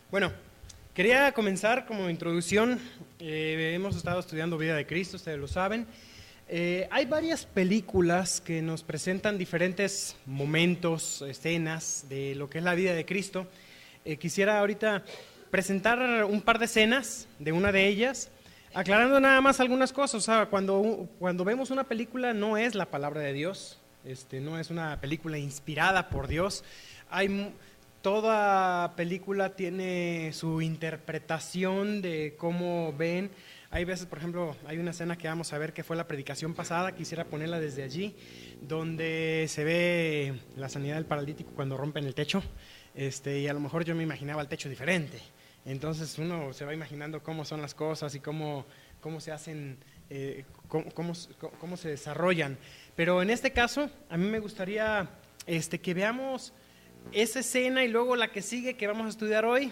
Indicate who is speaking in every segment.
Speaker 1: Bueno, quería comenzar como introducción. Hemos estado estudiando Vida de Cristo, ustedes lo saben. Hay varias películas que nos presentan diferentes momentos, escenas de lo que es la vida de Cristo. Quisiera ahorita presentar un par de escenas de una de ellas, aclarando nada más algunas cosas. O sea, cuando vemos una película no es la palabra de Dios, no es una película inspirada por Dios. Toda película tiene su interpretación de cómo ven. Hay veces, por ejemplo, hay una escena que vamos a ver que fue la predicación pasada, quisiera ponerla desde allí, donde se ve la sanidad del paralítico cuando rompen el techo, y a lo mejor yo me imaginaba el techo diferente. Entonces uno se va imaginando cómo son las cosas y cómo se hacen, cómo se desarrollan. Pero en este caso, a mí me gustaría que veamos esa escena y luego la que sigue que vamos a estudiar hoy,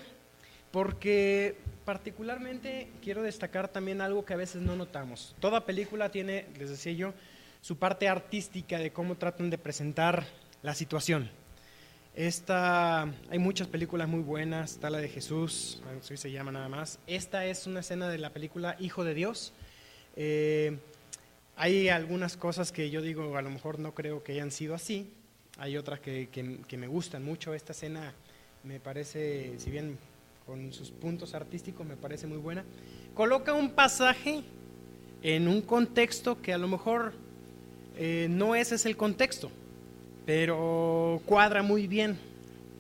Speaker 1: porque particularmente quiero destacar también algo que a veces no notamos. Toda película tiene, les decía yo, su parte artística de cómo tratan de presentar la situación. Hay muchas películas muy buenas, está la de Jesús, así se llama nada más. Esta es una escena de la película Hijo de Dios. Hay algunas cosas que yo digo, a lo mejor no creo que hayan sido así. Hay otras que me gustan mucho. Esta escena me parece, si bien con sus puntos artísticos, me parece muy buena. Coloca un pasaje en un contexto que a lo mejor no ese es el contexto, pero cuadra muy bien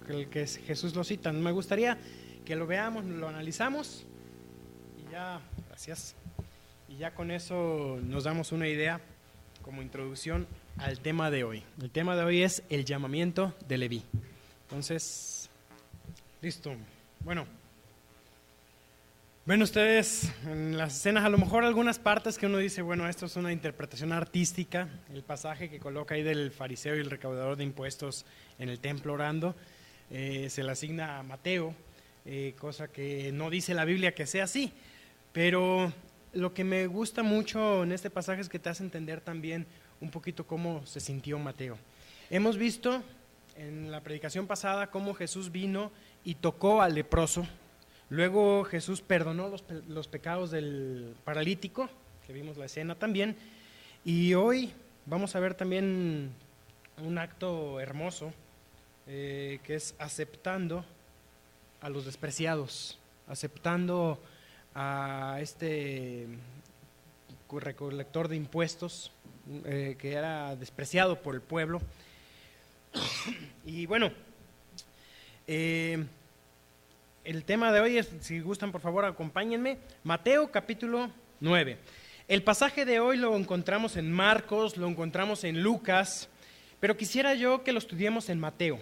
Speaker 1: el que Jesús lo cita. Me gustaría que lo veamos, lo analizamos y ya, gracias. Y ya con eso nos damos una idea como introducción al tema de hoy. El tema de hoy es el llamamiento de Leví. Entonces, listo. Bueno, ven ustedes en las escenas a lo mejor algunas partes que uno dice, bueno, esto es una interpretación artística. El pasaje que coloca ahí del fariseo y el recaudador de impuestos en el templo orando, se le asigna a Mateo, cosa que no dice la Biblia que sea así, pero lo que me gusta mucho en este pasaje es que te hace entender también un poquito cómo se sintió Mateo. Hemos visto en la predicación pasada cómo Jesús vino y tocó al leproso. Luego Jesús perdonó los pecados del paralítico, que vimos la escena también. Y hoy vamos a ver también un acto hermoso, que es aceptando a los despreciados, aceptando a este recolector de impuestos, que era despreciado por el pueblo. Y bueno, el tema de hoy es, si gustan por favor acompáñenme, Mateo capítulo 9. El pasaje de hoy lo encontramos en Marcos, lo encontramos en Lucas, pero quisiera yo que lo estudiemos en Mateo.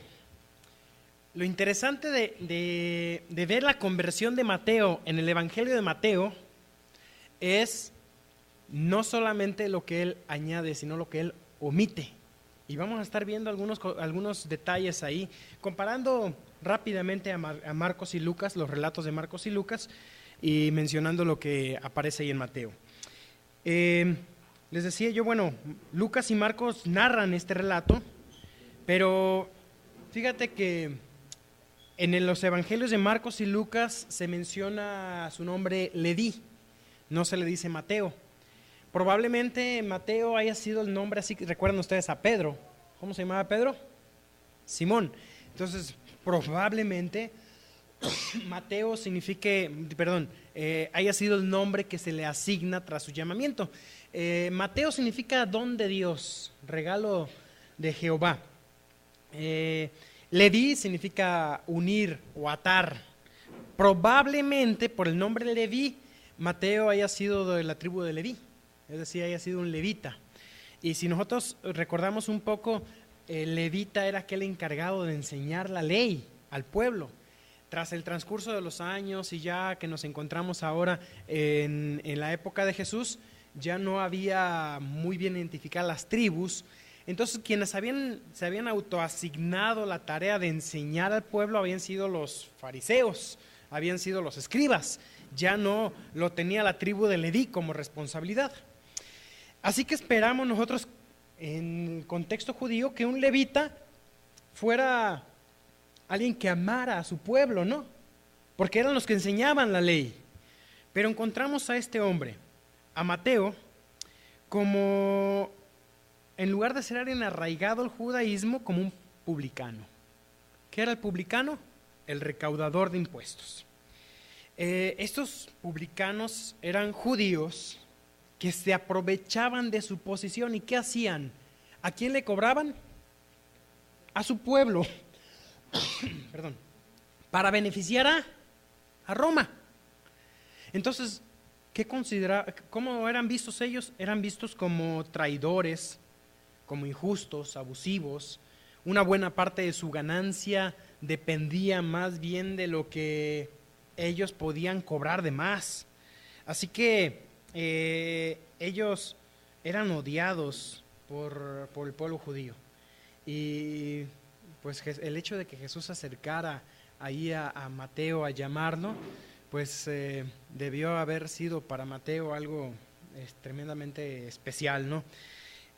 Speaker 1: Lo interesante de ver la conversión de Mateo en el Evangelio de Mateo es no solamente lo que él añade, sino lo que él omite. Y vamos a estar viendo algunos detalles ahí, comparando rápidamente a Marcos y Lucas, los relatos de Marcos y Lucas, y mencionando lo que aparece ahí en Mateo. Les decía yo, bueno, Lucas y Marcos narran este relato, pero fíjate que en los evangelios de Marcos y Lucas se menciona su nombre Leví, no se le dice Mateo. Probablemente Mateo haya sido el nombre, así que recuerdan ustedes a Pedro. ¿Cómo se llamaba Pedro? Simón. Entonces, probablemente Mateo haya sido el nombre que se le asigna tras su llamamiento. Mateo significa don de Dios, regalo de Jehová. Leví significa unir o atar. Probablemente por el nombre de Leví, Mateo haya sido de la tribu de Leví, es decir, haya sido un levita. Y si nosotros recordamos un poco, el levita era aquel encargado de enseñar la ley al pueblo. Tras el transcurso de los años y ya que nos encontramos ahora en la época de Jesús, ya no había muy bien identificadas las tribus. Entonces quienes se habían autoasignado la tarea de enseñar al pueblo habían sido los fariseos, habían sido los escribas. Ya no lo tenía la tribu de Leví como responsabilidad. Así que esperamos nosotros en el contexto judío que un levita fuera alguien que amara a su pueblo, ¿no? porque eran los que enseñaban la ley. Pero encontramos a este hombre, a Mateo, como, en lugar de ser alguien arraigado al judaísmo, como un publicano. ¿Qué era el publicano? El recaudador de impuestos. Estos publicanos eran judíos que se aprovechaban de su posición. ¿Y qué hacían? ¿A quién le cobraban? A su pueblo. Perdón. Para beneficiar a Roma. Entonces, ¿cómo eran vistos ellos? Eran vistos como traidores, como injustos, abusivos. Una buena parte de su ganancia dependía más bien de lo que ellos podían cobrar de más. Así que ellos eran odiados por el pueblo judío. Y pues el hecho de que Jesús se acercara ahí a Mateo a llamarlo, pues debió haber sido para Mateo algo tremendamente especial, ¿no?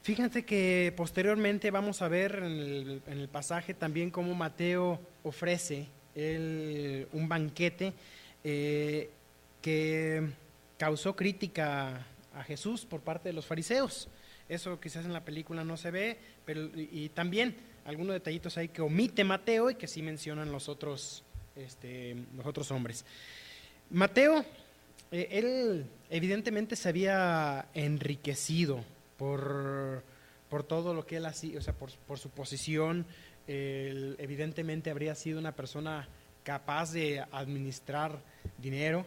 Speaker 1: Fíjense que posteriormente vamos a ver en el pasaje también cómo Mateo ofrece un banquete que causó crítica a Jesús por parte de los fariseos. Eso quizás en la película no se ve, pero y también algunos detallitos ahí que omite Mateo y que sí mencionan los otros hombres. Mateo, él evidentemente se había enriquecido por todo lo que él hacía, o sea, por su posición. Él evidentemente habría sido una persona capaz de administrar dinero,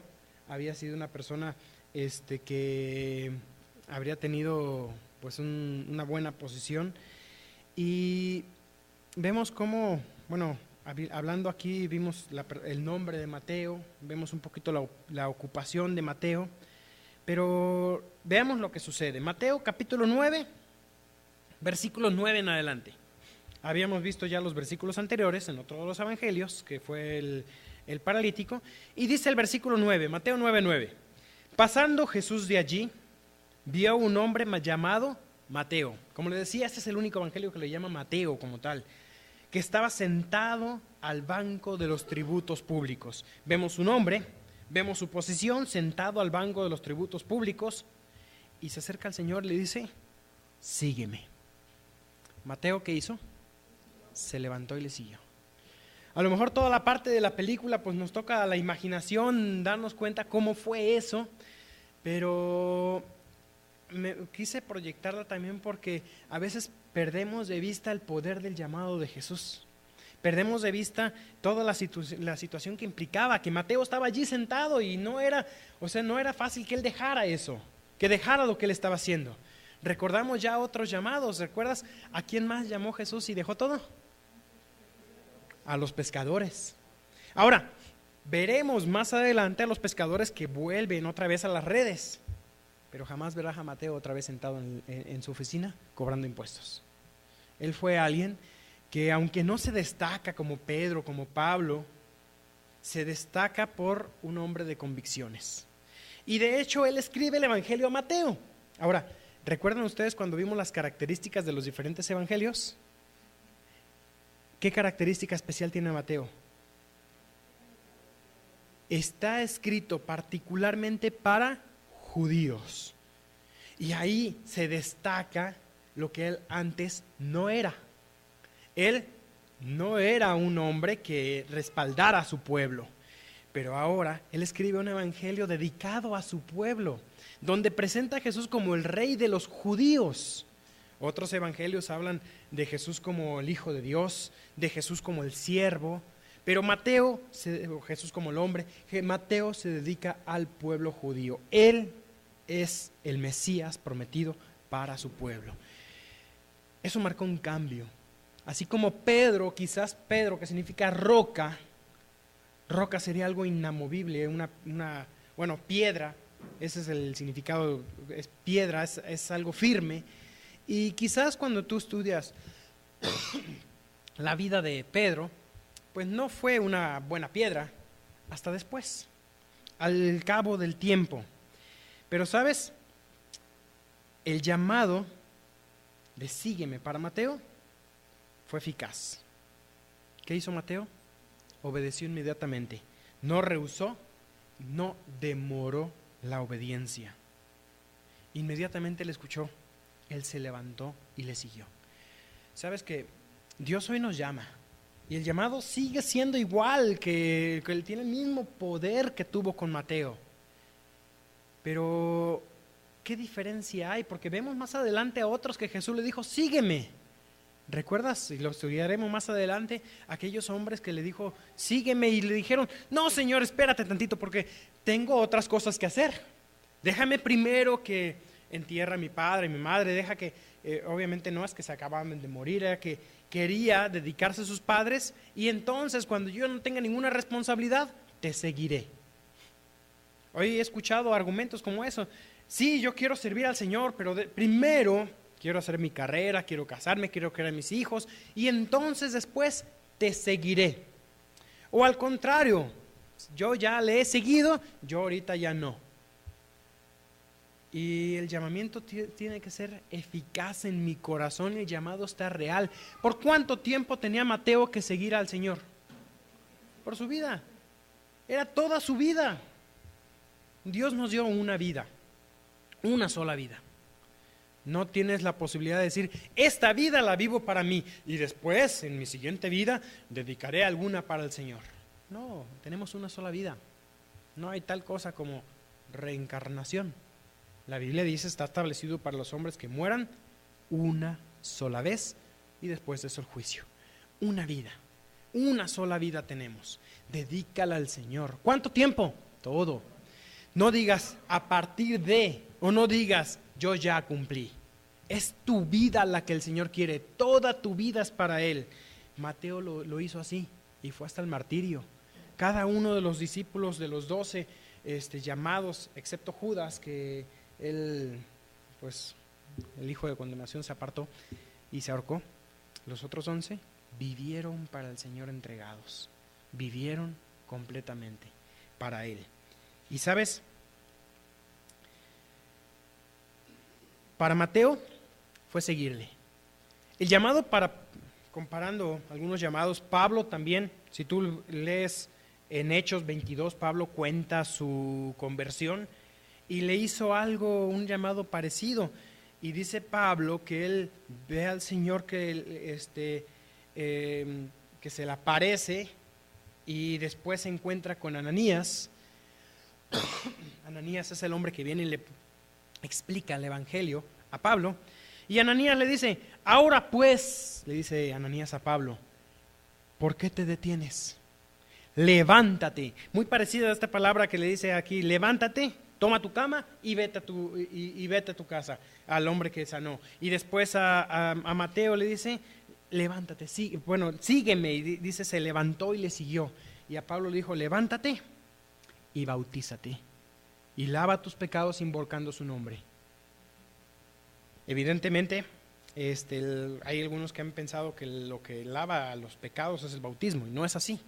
Speaker 1: había sido una persona que habría tenido pues una buena posición. Y vemos cómo, bueno, hablando aquí vimos el nombre de Mateo, vemos un poquito la ocupación de Mateo, pero veamos lo que sucede. Mateo capítulo 9, versículo 9 en adelante. Habíamos visto ya los versículos anteriores en otro de los evangelios, que fue el paralítico, y dice el versículo 9, Mateo 9:9. Pasando Jesús de allí, vio a un hombre llamado Mateo. Como le decía, este es el único evangelio que le llama Mateo como tal, que estaba sentado al banco de los tributos públicos. Vemos su nombre, vemos su posición, sentado al banco de los tributos públicos, y se acerca al Señor y le dice, sígueme. Mateo, ¿qué hizo? Se levantó y le siguió. A lo mejor toda la parte de la película pues nos toca a la imaginación darnos cuenta cómo fue eso, pero me quise proyectarla también porque a veces perdemos de vista el poder del llamado de Jesús. Perdemos de vista toda la situación que implicaba, que Mateo estaba allí sentado y no era fácil que él dejara eso, que dejara lo que él estaba haciendo. Recordamos ya otros llamados, ¿recuerdas a quién más llamó Jesús y dejó todo? A los pescadores. Ahora, veremos más adelante a los pescadores que vuelven otra vez a las redes, pero jamás verás a Mateo otra vez sentado en su oficina cobrando impuestos. Él fue alguien que, aunque no se destaca como Pedro, como Pablo, se destaca por un hombre de convicciones. Y de hecho, él escribe el Evangelio a Mateo. Ahora, ¿recuerdan ustedes cuando vimos las características de los diferentes evangelios? ¿Qué característica especial tiene Mateo? Está escrito particularmente para judíos. Y ahí se destaca lo que él antes no era. Él no era un hombre que respaldara a su pueblo, pero ahora él escribe un evangelio dedicado a su pueblo, donde presenta a Jesús como el rey de los judíos. Otros evangelios hablan de Jesús como el Hijo de Dios, de Jesús como el siervo, pero Jesús como el hombre, Mateo se dedica al pueblo judío. Él es el Mesías prometido para su pueblo. Eso marcó un cambio. Así como Pedro, quizás Pedro, que significa roca, roca sería algo inamovible, piedra, ese es el significado, es piedra, es algo firme. Y quizás cuando tú estudias la vida de Pedro, pues no fue una buena piedra hasta después, al cabo del tiempo. Pero ¿sabes? El llamado de sígueme para Mateo fue eficaz. ¿Qué hizo Mateo? Obedeció inmediatamente. no rehusó, no demoró la obediencia. Inmediatamente le escuchó, él se levantó y le siguió. ¿Sabes que Dios hoy nos llama? Y el llamado sigue siendo igual, que él tiene el mismo poder que tuvo con Mateo. Pero, ¿qué diferencia hay? Porque vemos más adelante a otros que Jesús le dijo, sígueme. ¿Recuerdas? Y lo estudiaremos más adelante, aquellos hombres que le dijo, sígueme, y le dijeron, no, Señor, espérate tantito porque tengo otras cosas que hacer. Déjame primero que entierre a mi padre y mi madre, deja que, obviamente no es que se acababan de morir, era que quería dedicarse a sus padres, y entonces cuando yo no tenga ninguna responsabilidad, te seguiré. Hoy he escuchado argumentos como eso, sí, yo quiero servir al Señor, pero primero quiero hacer mi carrera, quiero casarme, quiero criar a mis hijos, y entonces después te seguiré. O al contrario, yo ya le he seguido, yo ahorita ya no. Y el llamamiento tiene que ser eficaz en mi corazón, y el llamado está real. ¿Por cuánto tiempo tenía Mateo que seguir al Señor? Por su vida. Era toda su vida. Dios nos dio una vida, una sola vida. No tienes la posibilidad de decir, esta vida la vivo para mí y después, en mi siguiente vida, dedicaré alguna para el Señor. No, tenemos una sola vida. No hay tal cosa como reencarnación. La Biblia dice, está establecido para los hombres que mueran una sola vez y después de eso el juicio. Una vida, una sola vida tenemos. Dedícala al Señor. ¿Cuánto tiempo? Todo. No digas a partir de, o no digas yo ya cumplí. Es tu vida la que el Señor quiere, toda tu vida es para Él. Mateo lo hizo así y fue hasta el martirio. Cada uno de los discípulos de los 12 llamados, excepto Judas, que él, pues, el hijo de condenación, se apartó y se ahorcó. Los otros 11 vivieron para el Señor entregados, vivieron completamente para Él. Y sabes, para Mateo fue seguirle. El llamado comparando algunos llamados, Pablo también, si tú lees en Hechos 22, Pablo cuenta su conversión y le hizo un llamado parecido. Y dice Pablo que él ve al Señor que se le aparece y después se encuentra con Ananías. Ananías es el hombre que viene y le explica el evangelio a Pablo, y Ananías le dice, ahora pues, le dice Ananías a Pablo, ¿por qué te detienes? Levántate. Muy parecida a esta palabra que le dice aquí, levántate, toma tu cama y vete a tu casa, al hombre que sanó. Y después a Mateo le dice, levántate, sígueme, y dice, se levantó y le siguió. Y a Pablo le dijo, levántate y bautízate y lava tus pecados invocando su nombre. Evidentemente, hay algunos que han pensado que lo que lava los pecados es el bautismo, y no es así.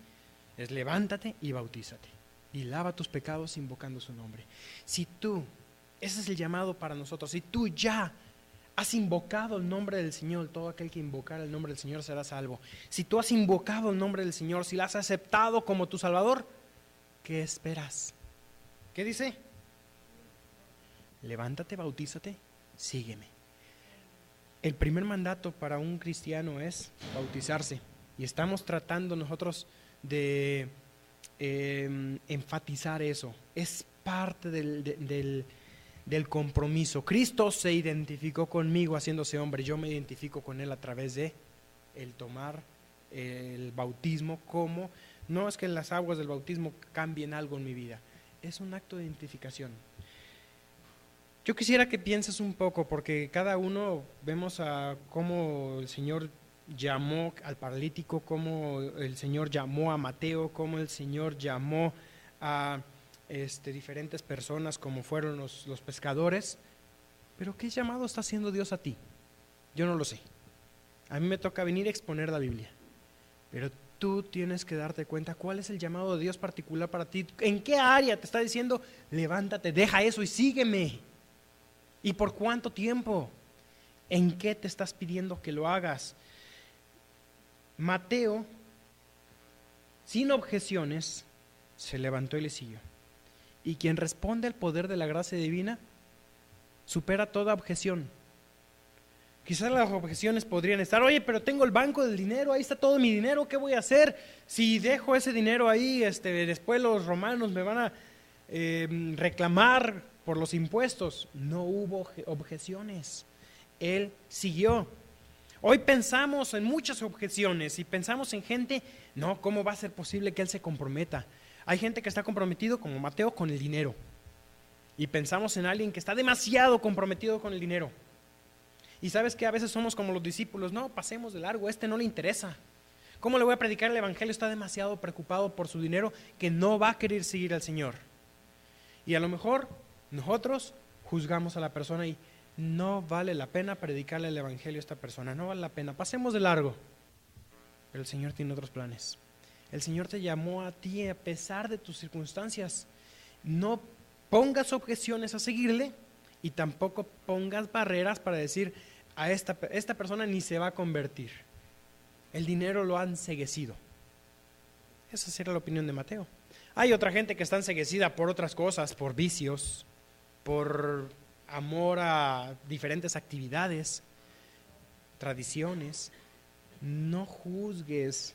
Speaker 1: Es levántate y bautízate y lava tus pecados invocando su nombre. Si tú, ese es el llamado para nosotros, si tú ya has invocado el nombre del Señor, todo aquel que invocar el nombre del Señor será salvo. Si tú has invocado el nombre del Señor, si lo has aceptado como tu Salvador, ¿qué esperas? ¿Qué dice? Levántate, bautízate, sígueme. El primer mandato para un cristiano es bautizarse, y estamos tratando nosotros de enfatizar eso. Es parte del compromiso. Cristo se identificó conmigo haciéndose hombre, yo me identifico con Él a través de el tomar el bautismo, como no es que las aguas del bautismo cambien algo en mi vida, es un acto de identificación. Yo quisiera que pienses un poco, porque cada uno vemos a cómo el Señor llamó al paralítico, cómo el Señor llamó a Mateo, cómo el Señor llamó a diferentes personas, como fueron los pescadores. Pero ¿qué llamado está haciendo Dios a ti? Yo no lo sé. A mí me toca venir a exponer la Biblia, pero tú tienes que darte cuenta cuál es el llamado de Dios particular para ti. ¿En qué área te está diciendo, levántate, deja eso y sígueme? ¿Y por cuánto tiempo? ¿En qué te estás pidiendo que lo hagas? Mateo, sin objeciones, se levantó y le siguió. Y quien responde al poder de la gracia divina supera toda objeción. Quizás las objeciones podrían estar: oye, pero tengo el banco del dinero, ahí está todo mi dinero, ¿qué voy a hacer? Si dejo ese dinero ahí, después los romanos me van a reclamar por los impuestos. No hubo objeciones. Él siguió. Hoy pensamos en muchas objeciones y pensamos en gente: no, ¿cómo va a ser posible que él se comprometa? Hay gente que está comprometido, como Mateo, con el dinero. Y pensamos en alguien que está demasiado comprometido con el dinero. Y sabes que a veces somos como los discípulos: no, pasemos de largo, no le interesa. ¿Cómo le voy a predicar el evangelio? Está demasiado preocupado por su dinero que no va a querer seguir al Señor. Y a lo mejor nosotros juzgamos a la persona y no vale la pena predicarle el evangelio a esta persona, no vale la pena, pasemos de largo. Pero el Señor tiene otros planes. El Señor te llamó a ti a pesar de tus circunstancias. No pongas objeciones a seguirle y tampoco pongas barreras para decir: a esta persona ni se va a convertir. El dinero lo ha enceguecido. Esa sería la opinión de Mateo. Hay otra gente que está enceguecida por otras cosas, por vicios, por amor a diferentes actividades, tradiciones. No juzgues,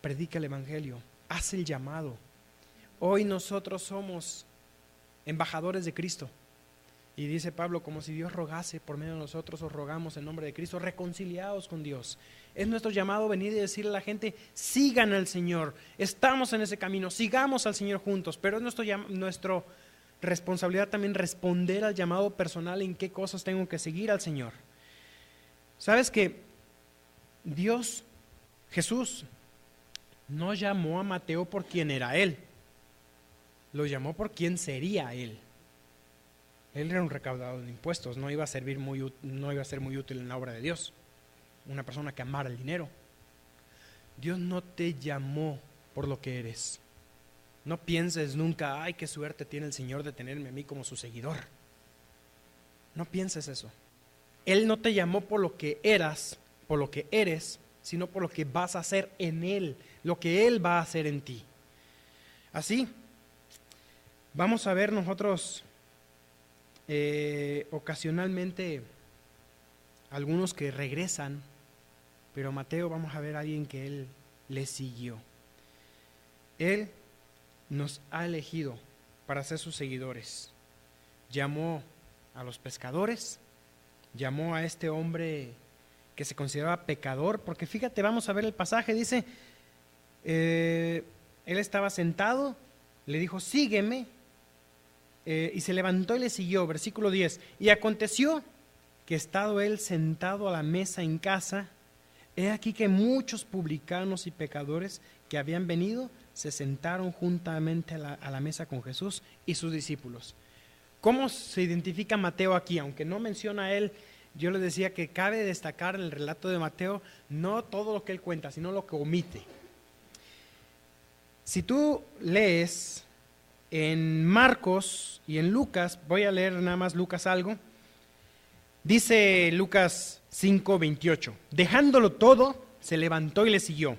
Speaker 1: predica el evangelio, haz el llamado. Hoy nosotros somos embajadores de Cristo. Y dice Pablo: como si Dios rogase por medio de nosotros, os rogamos en nombre de Cristo, reconciliados con Dios. Es nuestro llamado venir y decirle a la gente: sigan al Señor, estamos en ese camino, sigamos al Señor juntos. Pero es nuestra responsabilidad también responder al llamado personal, en qué cosas tengo que seguir al Señor. ¿Sabes que Dios, Jesús, no llamó a Mateo por quién era él? Lo llamó por quién sería él. Él era un recaudador de impuestos, no iba a ser muy útil en la obra de Dios. Una persona que amara el dinero. Dios no te llamó por lo que eres. No pienses nunca: ay, qué suerte tiene el Señor de tenerme a mí como su seguidor. No pienses eso. Él no te llamó por lo que eras, por lo que eres, sino por lo que vas a hacer en Él, lo que Él va a hacer en ti. Así, vamos a ver nosotros ocasionalmente algunos que regresan, pero Mateo, vamos a ver a alguien que él le siguió. Él nos ha elegido para ser sus seguidores. Llamó a los pescadores, llamó a este hombre que se consideraba pecador, porque fíjate, vamos a ver el pasaje, dice, él estaba sentado, le dijo: sígueme, y se levantó y le siguió. Versículo 10, y aconteció que estando él sentado a la mesa en casa, he aquí que muchos publicanos y pecadores que habían venido se sentaron juntamente a la mesa con Jesús y sus discípulos. ¿Cómo se identifica Mateo aquí? Aunque no menciona a él, yo les decía que cabe destacar en el relato de Mateo no todo lo que él cuenta, sino lo que omite. Si tú lees en Marcos y en Lucas, voy a leer nada más Lucas algo, dice Lucas 5:28, dejándolo todo, se levantó y le siguió,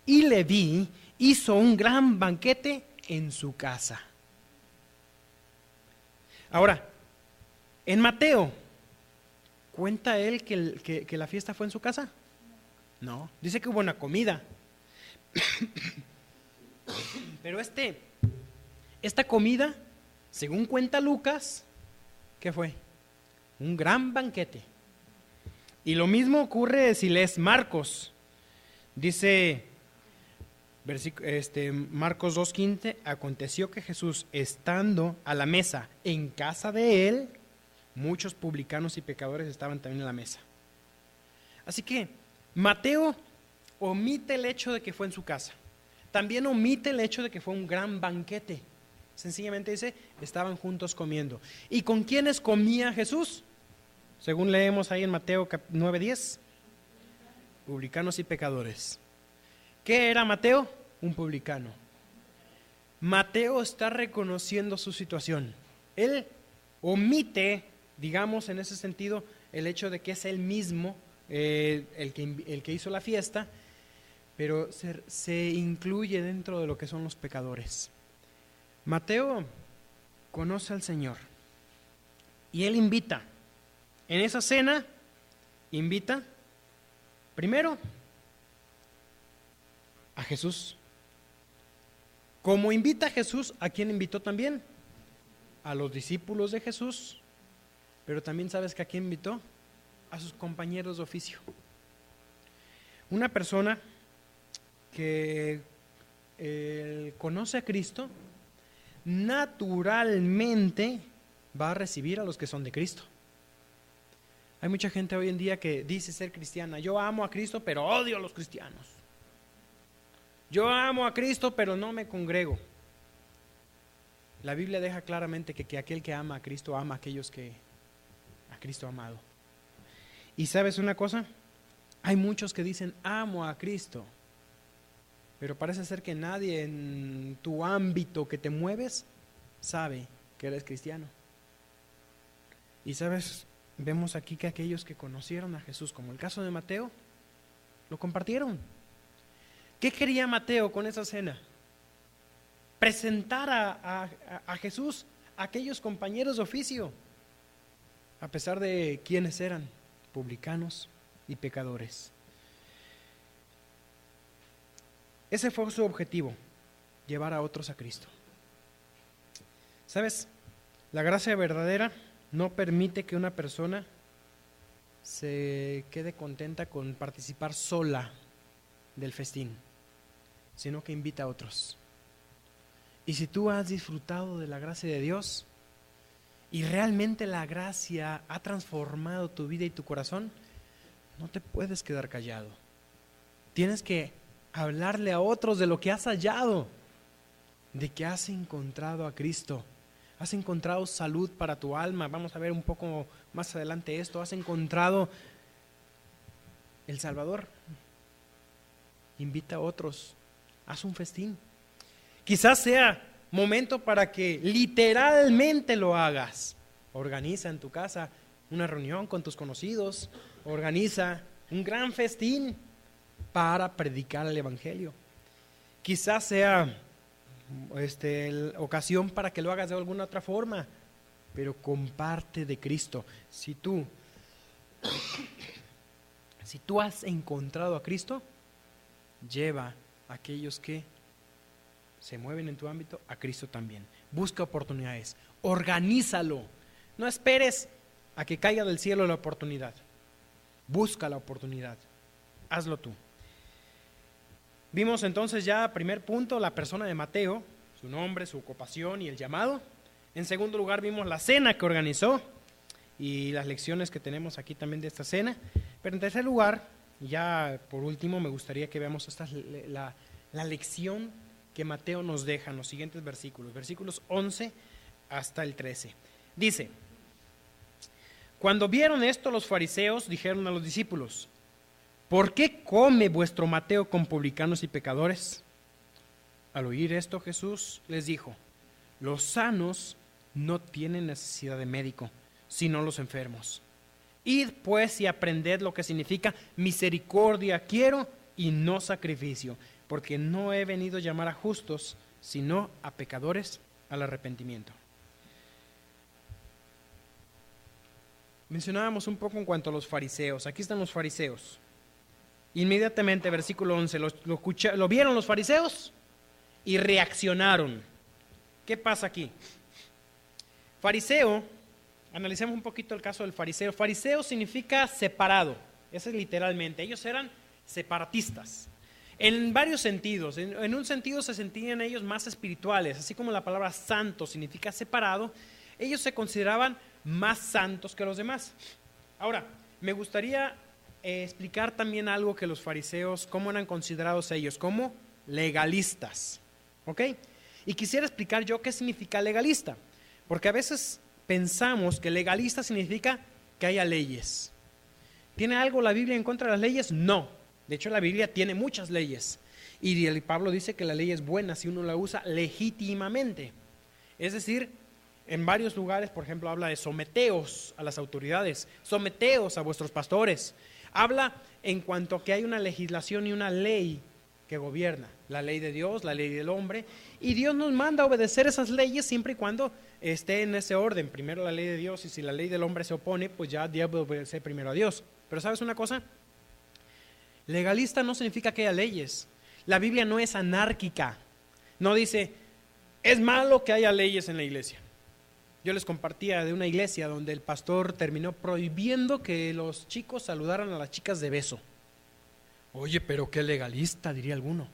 Speaker 1: y Leví hizo un gran banquete en su casa. Ahora, en Mateo, ¿cuenta él que la fiesta fue en su casa? No, dice que hubo una comida. Pero esta comida, según cuenta Lucas, ¿qué fue? Un gran banquete. Y lo mismo ocurre si lees Marcos. Dice Marcos 2:15, aconteció que Jesús, estando a la mesa en casa de él, muchos publicanos y pecadores estaban también en la mesa. Así que Mateo omite el hecho de que fue en su casa. También omite el hecho de que fue un gran banquete. Sencillamente dice, estaban juntos comiendo. ¿Y con quiénes comía Jesús? Según leemos ahí en Mateo 9:10, publicanos y pecadores. ¿Qué era Mateo? Un publicano. Mateo está reconociendo su situación. Él omite, digamos en ese sentido, el hecho de que es él mismo el que hizo la fiesta, pero se incluye dentro de lo que son los pecadores. Mateo conoce al Señor y él invita. En esa cena, invita primero a Jesús. Como invita a Jesús, ¿a quién invitó también? A los discípulos de Jesús. Pero también sabes que ¿a quién invitó? A sus compañeros de oficio. Una persona que conoce a Cristo, naturalmente va a recibir a los que son de Cristo. Hay mucha gente hoy en día que dice ser cristiana. Yo amo a Cristo, pero odio a los cristianos. Yo amo a Cristo, pero no me congrego. La Biblia deja claramente que aquel que ama a Cristo ama a aquellos que a Cristo ha amado. ¿Y sabes una cosa? Hay muchos que dicen amo a Cristo, pero parece ser que nadie en tu ámbito que te mueves sabe que eres cristiano. Y sabes, vemos aquí que aquellos que conocieron a Jesús, como el caso de Mateo, lo compartieron. ¿Qué quería Mateo con esa cena? Presentar a Jesús a aquellos compañeros de oficio, a pesar de quienes eran publicanos y pecadores. Ese fue su objetivo, llevar a otros a Cristo. ¿Sabes? La gracia verdadera no permite que una persona se quede contenta con participar sola del festín, sino que invita a otros. Y si tú has disfrutado de la gracia de Dios y realmente la gracia ha transformado tu vida y tu corazón, no te puedes quedar callado. Tienes que hablarle a otros de lo que has hallado, de que has encontrado a Cristo, has encontrado salud para tu alma. Vamos a ver un poco más adelante esto. Has encontrado el Salvador. Invita a otros, haz un festín. Quizás sea momento para que literalmente lo hagas. Organiza en tu casa una reunión con tus conocidos, organiza un gran festín para predicar el Evangelio. Quizás sea ocasión para que lo hagas de alguna otra forma, pero comparte de Cristo. Si tú has encontrado a Cristo, lleva a aquellos que se mueven en tu ámbito a Cristo también. Busca oportunidades, organízalo. No esperes a que caiga del cielo la oportunidad. Busca la oportunidad, hazlo tú. Vimos entonces ya, primer punto, la persona de Mateo, su nombre, su ocupación y el llamado. En segundo lugar vimos la cena que organizó y las lecciones que tenemos aquí también de esta cena. Pero en tercer lugar, ya por último, me gustaría que veamos la lección que Mateo nos deja en los siguientes versículos, versículos 11 hasta el 13. Dice: cuando vieron esto, los fariseos dijeron a los discípulos: ¿por qué come vuestro Mateo con publicanos y pecadores? Al oír esto, Jesús les dijo: los sanos no tienen necesidad de médico, sino los enfermos. Id pues y aprended lo que significa misericordia quiero y no sacrificio, porque no he venido a llamar a justos, sino a pecadores al arrepentimiento. Mencionábamos un poco en cuanto a los fariseos. Aquí están los fariseos. Inmediatamente, versículo 11, lo vieron los fariseos y reaccionaron. ¿Qué pasa aquí? Fariseo, analicemos un poquito el caso del fariseo. Fariseo significa separado, eso es literalmente. Ellos eran separatistas, en varios sentidos. En un sentido se sentían ellos más espirituales, así como la palabra santo significa separado. Ellos se consideraban más santos que los demás. Ahora, me gustaría explicar también algo que los fariseos, cómo eran considerados ellos, como legalistas, ¿ok? Y quisiera explicar yo qué significa legalista, porque a veces pensamos que legalista significa que haya leyes. ¿Tiene algo la Biblia en contra de las leyes? No. De hecho, la Biblia tiene muchas leyes. Y Pablo dice que la ley es buena si uno la usa legítimamente. Es decir, en varios lugares, por ejemplo, habla de someteos a las autoridades, someteos a vuestros pastores. Habla en cuanto a que hay una legislación y una ley que gobierna, la ley de Dios, la ley del hombre, y Dios nos manda a obedecer esas leyes siempre y cuando esté en ese orden, primero la ley de Dios, y si la ley del hombre se opone, pues ya debe obedecer primero a Dios. Pero ¿sabes una cosa? Legalista no significa que haya leyes. La Biblia no es anárquica, no dice, es malo que haya leyes en la iglesia. Yo les compartía de una iglesia donde el pastor terminó prohibiendo que los chicos saludaran a las chicas de beso. Oye, pero qué legalista, diría alguno.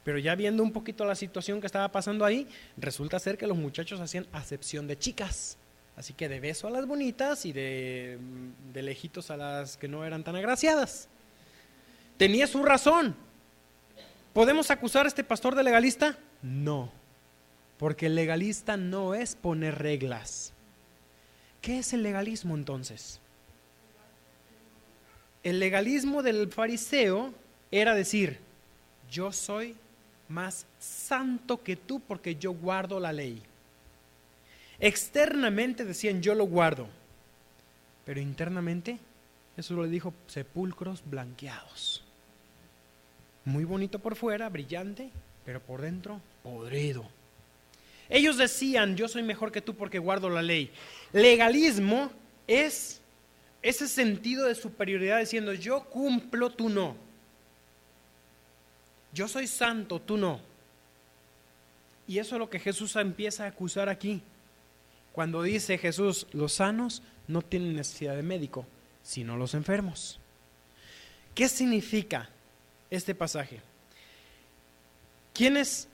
Speaker 1: Pero ya viendo un poquito la situación que estaba pasando ahí, resulta ser que los muchachos hacían acepción de chicas. Así que de beso a las bonitas y de lejitos a las que no eran tan agraciadas. Tenía su razón. ¿Podemos acusar a este pastor de legalista? No, porque el legalista no es poner reglas. ¿Qué es el legalismo entonces? El legalismo del fariseo era decir, yo soy más santo que tú porque yo guardo la ley. Externamente decían, yo lo guardo, pero internamente Jesús le dijo, sepulcros blanqueados. Muy bonito por fuera, brillante, pero por dentro, podrido. Ellos decían, yo soy mejor que tú porque guardo la ley. Legalismo es ese sentido de superioridad diciendo, yo cumplo, tú no. Yo soy santo, tú no. Y eso es lo que Jesús empieza a acusar aquí. Cuando dice Jesús, los sanos no tienen necesidad de médico, sino los enfermos. ¿Qué significa este pasaje?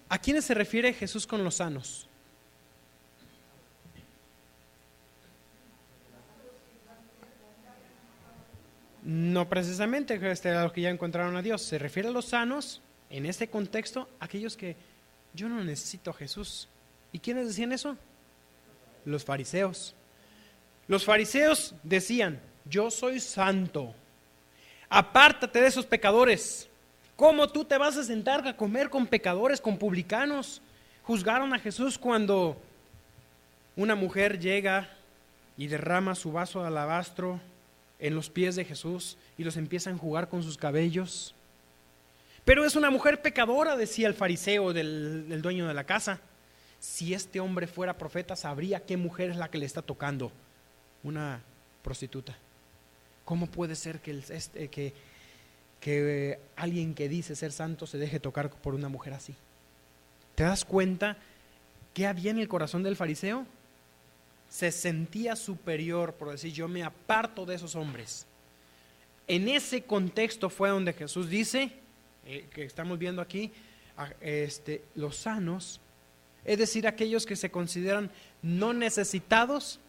Speaker 1: ¿A quiénes se refiere Jesús con los sanos? No precisamente a los que ya encontraron a Dios. Se refiere a los sanos, en este contexto, aquellos que yo no necesito a Jesús. ¿Y quiénes decían eso? Los fariseos. Los fariseos decían, yo soy santo, apártate de esos pecadores. ¿Cómo tú te vas a sentar a comer con pecadores, con publicanos? Juzgaron a Jesús cuando una mujer llega y derrama su vaso de alabastro en los pies de Jesús y los empieza a enjugar con sus cabellos. Pero es una mujer pecadora, decía el fariseo del dueño de la casa. Si este hombre fuera profeta, sabría qué mujer es la que le está tocando. Una prostituta. ¿Cómo puede ser que alguien que dice ser santo se deje tocar por una mujer así? ¿Te das cuenta qué había en el corazón del fariseo? Se sentía superior por decir, yo me aparto de esos hombres. En ese contexto fue donde Jesús dice, que estamos viendo aquí, los sanos, es decir, aquellos que se consideran no necesitados.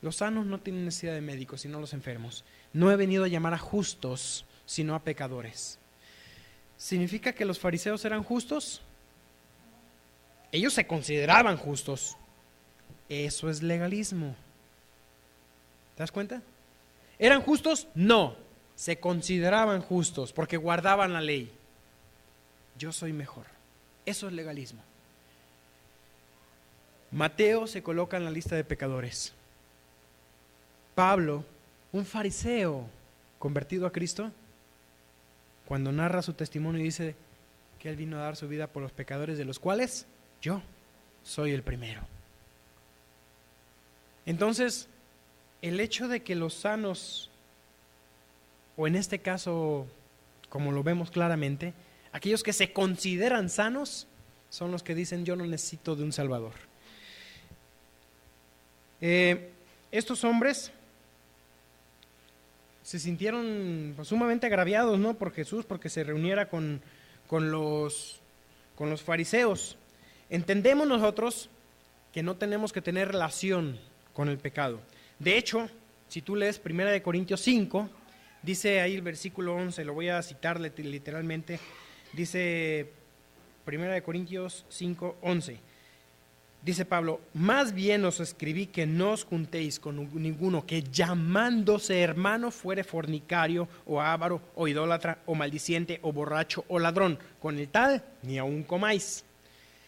Speaker 1: Los sanos no tienen necesidad de médicos, sino los enfermos. No he venido a llamar a justos, sino a pecadores. ¿Significa que los fariseos eran justos? Ellos se consideraban justos. Eso es legalismo. ¿Te das cuenta? ¿Eran justos? No. Se consideraban justos porque guardaban la ley. Yo soy mejor. Eso es legalismo. Mateo se coloca en la lista de pecadores. Pablo, un fariseo convertido a Cristo, cuando narra su testimonio dice que él vino a dar su vida por los pecadores, de los cuales yo soy el primero. Entonces, el hecho de que los sanos, o en este caso, como lo vemos claramente, aquellos que se consideran sanos, son los que dicen yo no necesito de un Salvador. Estos hombres se sintieron sumamente agraviados, ¿no?, por Jesús, porque se reuniera con los fariseos. Entendemos nosotros que no tenemos que tener relación con el pecado. De hecho, si tú lees 1 Corintios 5, dice ahí el versículo 11, lo voy a citar literalmente, dice 1 Corintios 5, 11. Dice Pablo, más bien os escribí que no os juntéis con ninguno que llamándose hermano fuere fornicario o avaro o idólatra o maldiciente o borracho o ladrón. Con el tal ni aun comáis.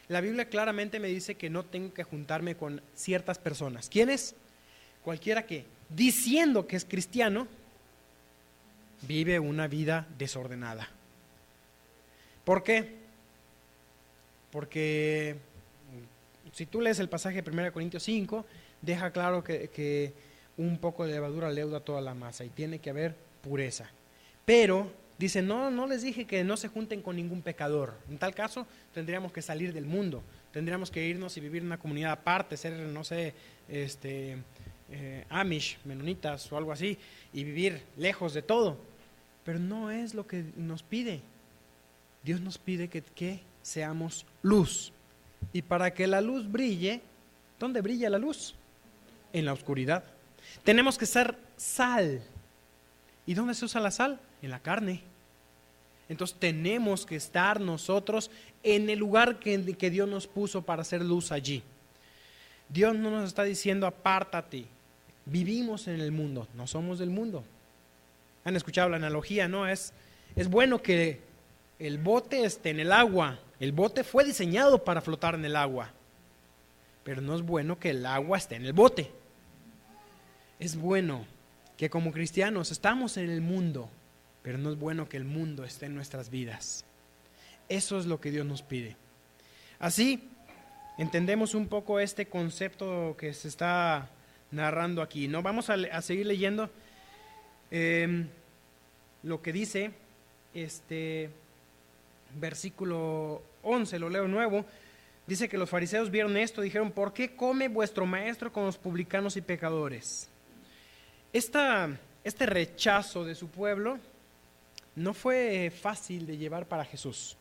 Speaker 1: La Biblia claramente me dice que no tengo que juntarme con ciertas personas. ¿Quiénes? Cualquiera que, diciendo que es cristiano, vive una vida desordenada. ¿Por qué? Porque si tú lees el pasaje de 1 Corintios 5, deja claro que un poco de levadura leuda toda la masa y tiene que haber pureza. Pero dice, no les dije que no se junten con ningún pecador. En tal caso, tendríamos que salir del mundo, tendríamos que irnos y vivir en una comunidad aparte, ser, no sé, Amish, menonitas o algo así, y vivir lejos de todo. Pero no es lo que nos pide. Dios nos pide que seamos luz. Y para que la luz brille, ¿dónde brilla la luz? En la oscuridad. Tenemos que ser sal. ¿Y dónde se usa la sal? En la carne. Entonces tenemos que estar nosotros en el lugar que Dios nos puso para hacer luz allí. Dios no nos está diciendo apártate. Vivimos en el mundo, no somos del mundo. Han escuchado la analogía, ¿no? Es bueno que el bote esté en el agua. El bote fue diseñado para flotar en el agua. Pero no es bueno que el agua esté en el bote. Es bueno que como cristianos estamos en el mundo, pero no es bueno que el mundo esté en nuestras vidas. Eso es lo que Dios nos pide. Así entendemos un poco este concepto que se está narrando aquí, ¿no? Vamos a seguir leyendo lo que dice versículo 11, lo leo nuevo. Dice que los fariseos vieron esto, dijeron, ¿por qué come vuestro maestro con los publicanos y pecadores? Este rechazo de su pueblo no fue fácil de llevar para Jesús.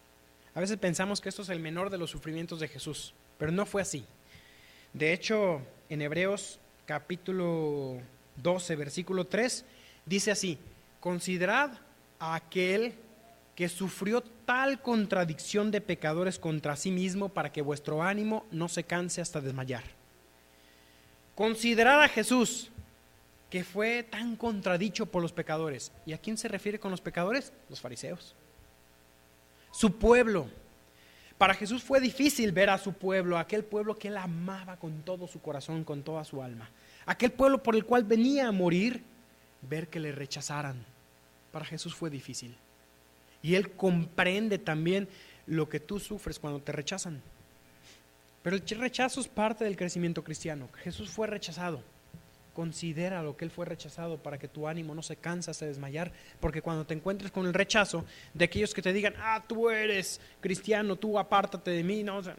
Speaker 1: A veces pensamos que esto es el menor de los sufrimientos de Jesús, pero no fue así. De hecho, en Hebreos capítulo 12, versículo 3, dice así, considerad a aquel que sufrió tal contradicción de pecadores contra sí mismo para que vuestro ánimo no se canse hasta desmayar. Considerad a Jesús, que fue tan contradicho por los pecadores. ¿Y a quién se refiere con los pecadores? Los fariseos. Su pueblo. Para Jesús fue difícil ver a su pueblo, aquel pueblo que él amaba con todo su corazón, con toda su alma. Aquel pueblo por el cual venía a morir, ver que le rechazaran. Para Jesús fue difícil. Y él comprende también lo que tú sufres cuando te rechazan. Pero el rechazo es parte del crecimiento cristiano. Jesús fue rechazado. Considera lo que él fue rechazado para que tu ánimo no se canse hasta desmayar, porque cuando te encuentres con el rechazo de aquellos que te digan, tú eres cristiano, tú apártate de mí, no, o sea,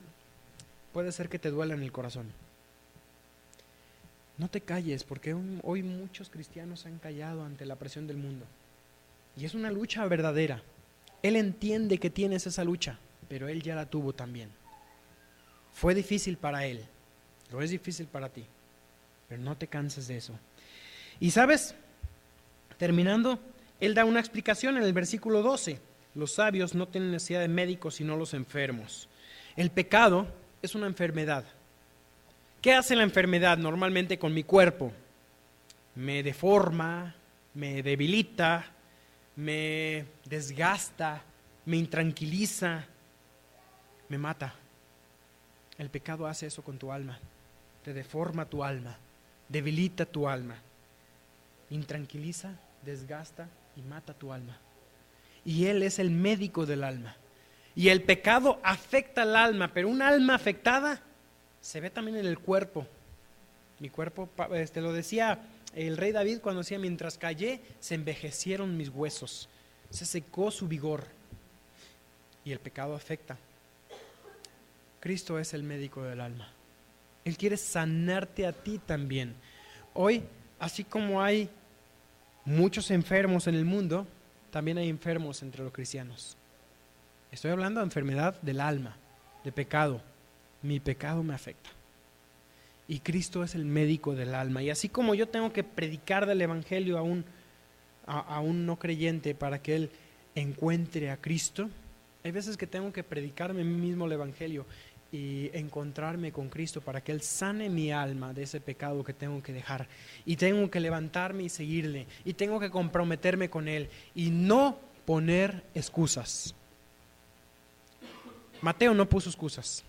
Speaker 1: puede ser que te duela en el corazón. No te calles, porque hoy muchos cristianos han callado ante la presión del mundo, y es una lucha verdadera. Él entiende que tienes esa lucha, pero él ya la tuvo también. Fue difícil para él, lo es difícil para ti. Pero no te canses de eso. Y sabes, terminando, él da una explicación en el versículo 12. Los sabios no tienen necesidad de médicos sino los enfermos. El pecado es una enfermedad. ¿Qué hace la enfermedad normalmente con mi cuerpo? Me deforma, me debilita, me desgasta, me intranquiliza, me mata. El pecado hace eso con tu alma. Te deforma tu alma. Debilita tu alma, intranquiliza, desgasta y mata tu alma. Y Él es el médico del alma. Y el pecado afecta al alma, pero un alma afectada se ve también en el cuerpo. Mi cuerpo, lo decía el rey David cuando decía, mientras callé, se envejecieron mis huesos, se secó su vigor. Y el pecado afecta. Cristo es el médico del alma. Él quiere sanarte a ti también. Hoy, así como hay muchos enfermos en el mundo, también hay enfermos entre los cristianos. Estoy hablando de enfermedad del alma, de pecado. Mi pecado me afecta. Y Cristo es el médico del alma. Y así como yo tengo que predicar del evangelio a un no creyente para que él encuentre a Cristo, hay veces que tengo que predicarme a mí mismo el evangelio y encontrarme con Cristo para que Él sane mi alma de ese pecado que tengo que dejar. Y tengo que levantarme y seguirle. Y tengo que comprometerme con Él y no poner excusas. Mateo no puso excusas.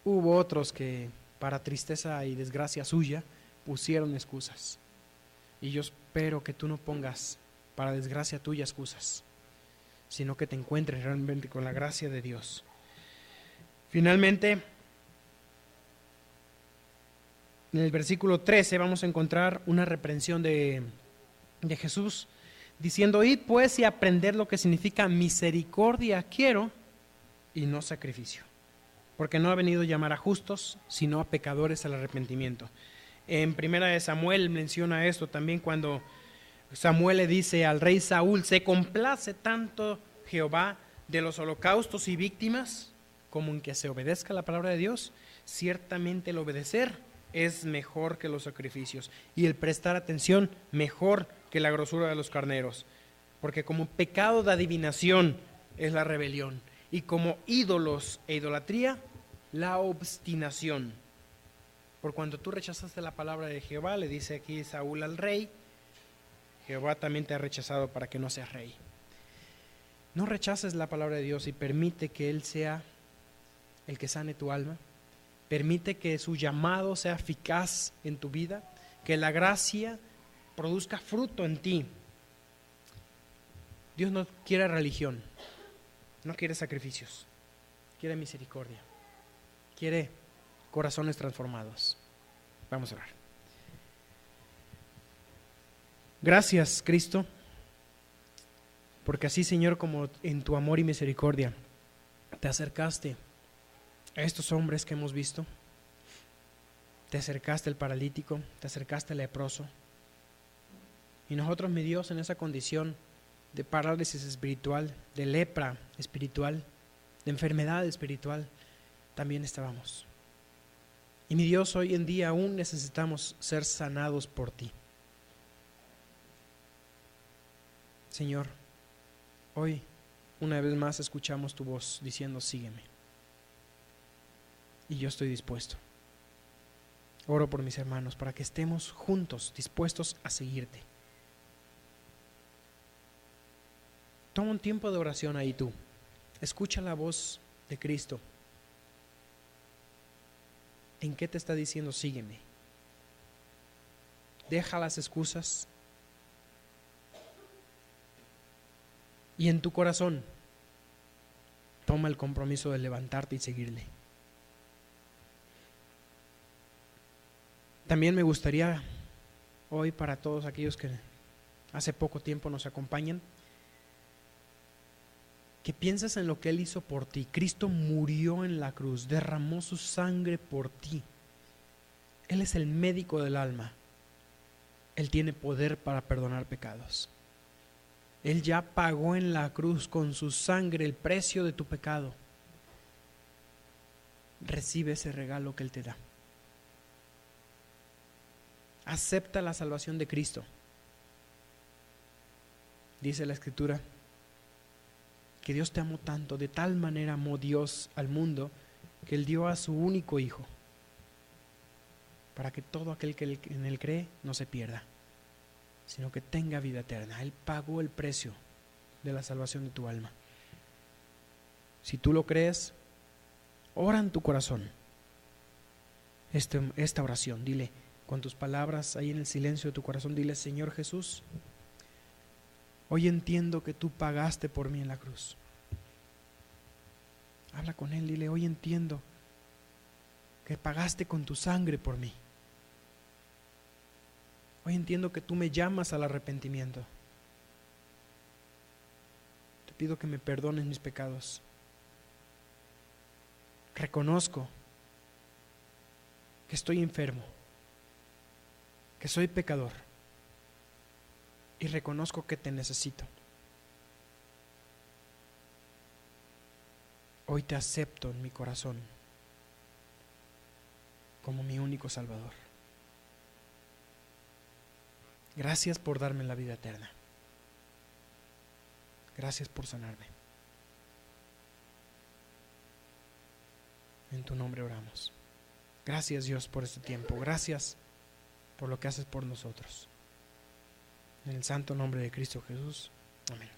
Speaker 1: Hubo otros que, para tristeza y desgracia suya, pusieron excusas. Y yo espero que tú no pongas, para desgracia tuya, excusas. sino que te encuentres realmente con la gracia de Dios. Finalmente, en el versículo 13 vamos a encontrar una reprensión de Jesús, diciendo: id pues y aprender lo que significa misericordia quiero y no sacrificio, porque no ha venido a llamar a justos, sino a pecadores al arrepentimiento. En primera de Samuel menciona esto también, cuando Samuel le dice al rey Saúl: se complace tanto Jehová de los holocaustos y víctimas como en que se obedezca la palabra de Dios. Ciertamente el obedecer es mejor que los sacrificios, y el prestar atención mejor que la grosura de los carneros, porque como pecado de adivinación es la rebelión, y como ídolos e idolatría la obstinación. Por cuanto tú rechazaste la palabra de Jehová, le dice aquí Saúl al rey, Jehová también te ha rechazado para que no seas rey. No rechaces la palabra de Dios y permite que Él sea el que sane tu alma. Permite que su llamado sea eficaz en tu vida, que la gracia produzca fruto en ti. Dios no quiere religión, no quiere sacrificios, quiere misericordia, quiere corazones transformados. Vamos a orar. Gracias, Cristo, porque así, Señor, como en tu amor y misericordia te acercaste a estos hombres que hemos visto, te acercaste al paralítico, te acercaste al leproso, y nosotros, mi Dios, en esa condición de parálisis espiritual, de lepra espiritual, de enfermedad espiritual, también estábamos. Y mi Dios, hoy en día aún necesitamos ser sanados por ti. Señor, hoy una vez más escuchamos tu voz diciendo: sígueme. Y yo estoy dispuesto. Oro por mis hermanos para que estemos juntos, dispuestos a seguirte. Toma un tiempo de oración ahí tú. Escucha la voz de Cristo. ¿En qué te está diciendo sígueme? Deja las excusas. Y en tu corazón, toma el compromiso de levantarte y seguirle. También me gustaría hoy, para todos aquellos que hace poco tiempo nos acompañan, que pienses en lo que Él hizo por ti. Cristo murió en la cruz, derramó su sangre por ti. Él es el médico del alma. Él tiene poder para perdonar pecados. Él ya pagó en la cruz con su sangre el precio de tu pecado. Recibe ese regalo que Él te da. Acepta la salvación de Cristo. Dice la Escritura que Dios te amó tanto, de tal manera amó Dios al mundo, que Él dio a su único Hijo, para que todo aquel que en Él cree no se pierda, sino que tenga vida eterna. Él pagó el precio de la salvación de tu alma. Si tú lo crees, ora en tu corazón esta oración. Dile con tus palabras ahí en el silencio de tu corazón, dile: Señor Jesús, hoy entiendo que tú pagaste por mí en la cruz. Habla con Él, dile: hoy entiendo que pagaste con tu sangre por mí. Hoy entiendo que tú me llamas al arrepentimiento. Te pido que me perdones mis pecados. Reconozco que estoy enfermo, que soy pecador, y reconozco que te necesito. Hoy te acepto en mi corazón como mi único Salvador. Gracias por darme la vida eterna. Gracias por sanarme. En tu nombre oramos. Gracias, Dios, por este tiempo. Gracias por lo que haces por nosotros. En el santo nombre de Cristo Jesús. Amén.